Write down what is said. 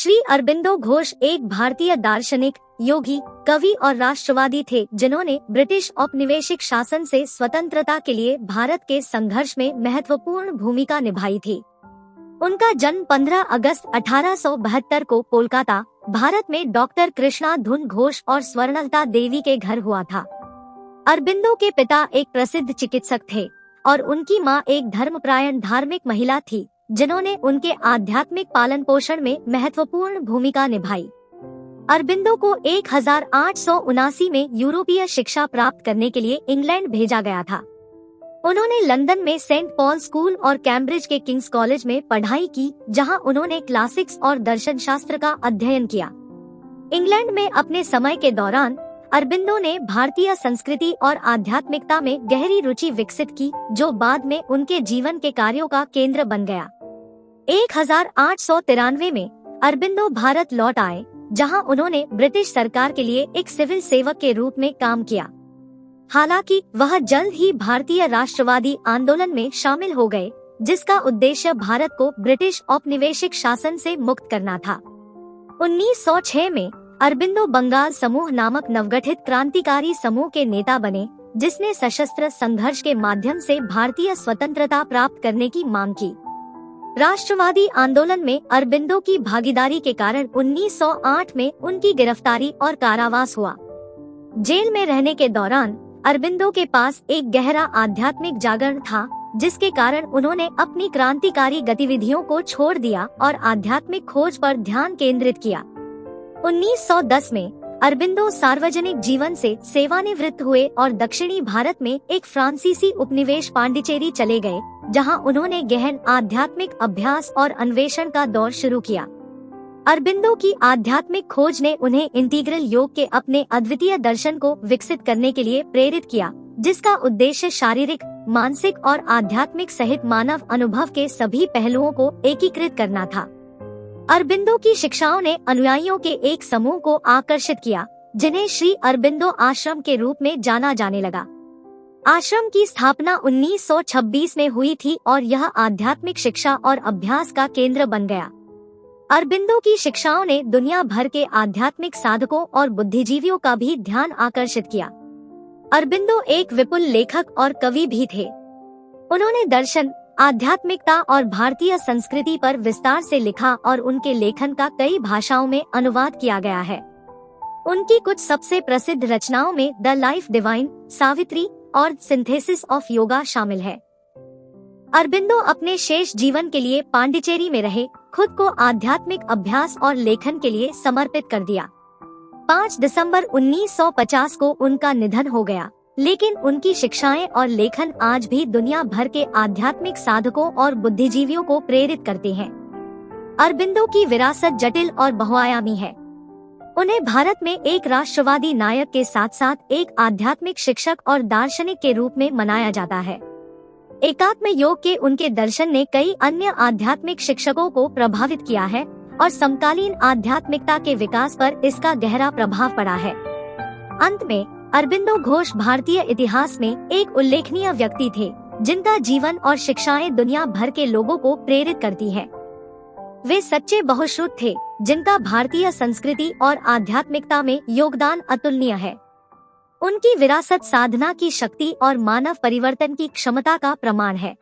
श्री अरबिंदो घोष एक भारतीय दार्शनिक, योगी, कवि और राष्ट्रवादी थे जिन्होंने ब्रिटिश औपनिवेशिक शासन से स्वतंत्रता के लिए भारत के संघर्ष में महत्वपूर्ण भूमिका निभाई थी। उनका जन्म 15 अगस्त 1872 को कोलकाता, भारत में डॉक्टर कृष्णा धुन घोष और स्वर्णलता देवी के घर हुआ था। अरबिंदो के पिता एक प्रसिद्ध चिकित्सक थे और उनकी मां एक धर्मपरायण धार्मिक महिला थी जिन्होंने उनके आध्यात्मिक पालन पोषण में महत्वपूर्ण भूमिका निभाई। अरबिंदो को 1879 में यूरोपीय शिक्षा प्राप्त करने के लिए इंग्लैंड भेजा गया था। उन्होंने लंदन में सेंट पॉल स्कूल और कैम्ब्रिज के किंग्स कॉलेज में पढ़ाई की, जहां उन्होंने क्लासिक्स और दर्शन शास्त्र का अध्ययन किया। इंग्लैंड में अपने समय के दौरान अरबिंदो ने भारतीय संस्कृति और आध्यात्मिकता में गहरी रुचि विकसित की, जो बाद में उनके जीवन के कार्यों का केंद्र बन गया। 1893 में अरबिंदो भारत लौट आए, जहां उन्होंने ब्रिटिश सरकार के लिए एक सिविल सेवक के रूप में काम किया। हालांकि वह जल्द ही भारतीय राष्ट्रवादी आंदोलन में शामिल हो गए, जिसका उद्देश्य भारत को ब्रिटिश औपनिवेशिक शासन से मुक्त करना था। 1906 में अरबिंदो बंगाल समूह नामक नवगठित क्रांतिकारी समूह के नेता बने, जिसने सशस्त्र संघर्ष के माध्यम से भारतीय स्वतंत्रता प्राप्त करने की मांग की। राष्ट्रवादी आंदोलन में अरबिंदो की भागीदारी के कारण 1908 में उनकी गिरफ्तारी और कारावास हुआ। जेल में रहने के दौरान अरबिंदो के पास एक गहरा आध्यात्मिक जागरण था, जिसके कारण उन्होंने अपनी क्रांतिकारी गतिविधियों को छोड़ दिया और आध्यात्मिक खोज पर ध्यान केंद्रित किया। 1910 में अरबिंदो सार्वजनिक जीवन से सेवानिवृत्त हुए और दक्षिणी भारत में एक फ्रांसीसी उपनिवेश पांडिचेरी चले गए, जहां उन्होंने गहन आध्यात्मिक अभ्यास और अन्वेषण का दौर शुरू किया। अरबिंदो की आध्यात्मिक खोज ने उन्हें इंटीग्रल योग के अपने अद्वितीय दर्शन को विकसित करने के लिए प्रेरित किया, जिसका उद्देश्य शारीरिक, मानसिक और आध्यात्मिक सहित मानव अनुभव के सभी पहलुओं को एकीकृत करना था। अरबिंदो की शिक्षाओं ने अनुयायियों के एक समूह को आकर्षित किया, जिन्हें श्री अरबिंदो आश्रम के रूप में जाना जाने लगा। आश्रम की स्थापना 1926 में हुई थी और यह आध्यात्मिक शिक्षा और अभ्यास का केंद्र बन गया। अरबिंदो की शिक्षाओं ने दुनिया भर के आध्यात्मिक साधकों और बुद्धिजीवियों का भी ध्यान आकर्षित किया। अरबिंदो एक विपुल लेखक और कवि भी थे। उन्होंने दर्शन, आध्यात्मिकता और भारतीय संस्कृति पर विस्तार से लिखा और उनके लेखन का कई भाषाओं में अनुवाद किया गया है। उनकी कुछ सबसे प्रसिद्ध रचनाओं में द लाइफ डिवाइन, सावित्री और सिंथेसिस ऑफ योगा शामिल है। अरबिंदो अपने शेष जीवन के लिए पांडिचेरी में रहे, खुद को आध्यात्मिक अभ्यास और लेखन के लिए समर्पित कर दिया। 5 दिसंबर 1950 को उनका निधन हो गया, लेकिन उनकी शिक्षाएं और लेखन आज भी दुनिया भर के आध्यात्मिक साधकों और बुद्धिजीवियों को प्रेरित करते हैं। अरबिंदो की विरासत जटिल और बहुआयामी है। उन्हें भारत में एक राष्ट्रवादी नायक के साथ साथ एक आध्यात्मिक शिक्षक और दार्शनिक के रूप में मनाया जाता है। एकात्म योग के उनके दर्शन ने कई अन्य आध्यात्मिक शिक्षकों को प्रभावित किया है और समकालीन आध्यात्मिकता के विकास पर इसका गहरा प्रभाव पड़ा है। अंत में अरबिंदो घोष भारतीय इतिहास में एक उल्लेखनीय व्यक्ति थे, जिनका जीवन और शिक्षाएं दुनिया भर के लोगों को प्रेरित करती हैं। वे सच्चे बहुश्रुत थे, जिनका भारतीय संस्कृति और आध्यात्मिकता में योगदान अतुलनीय है। उनकी विरासत साधना की शक्ति और मानव परिवर्तन की क्षमता का प्रमाण है।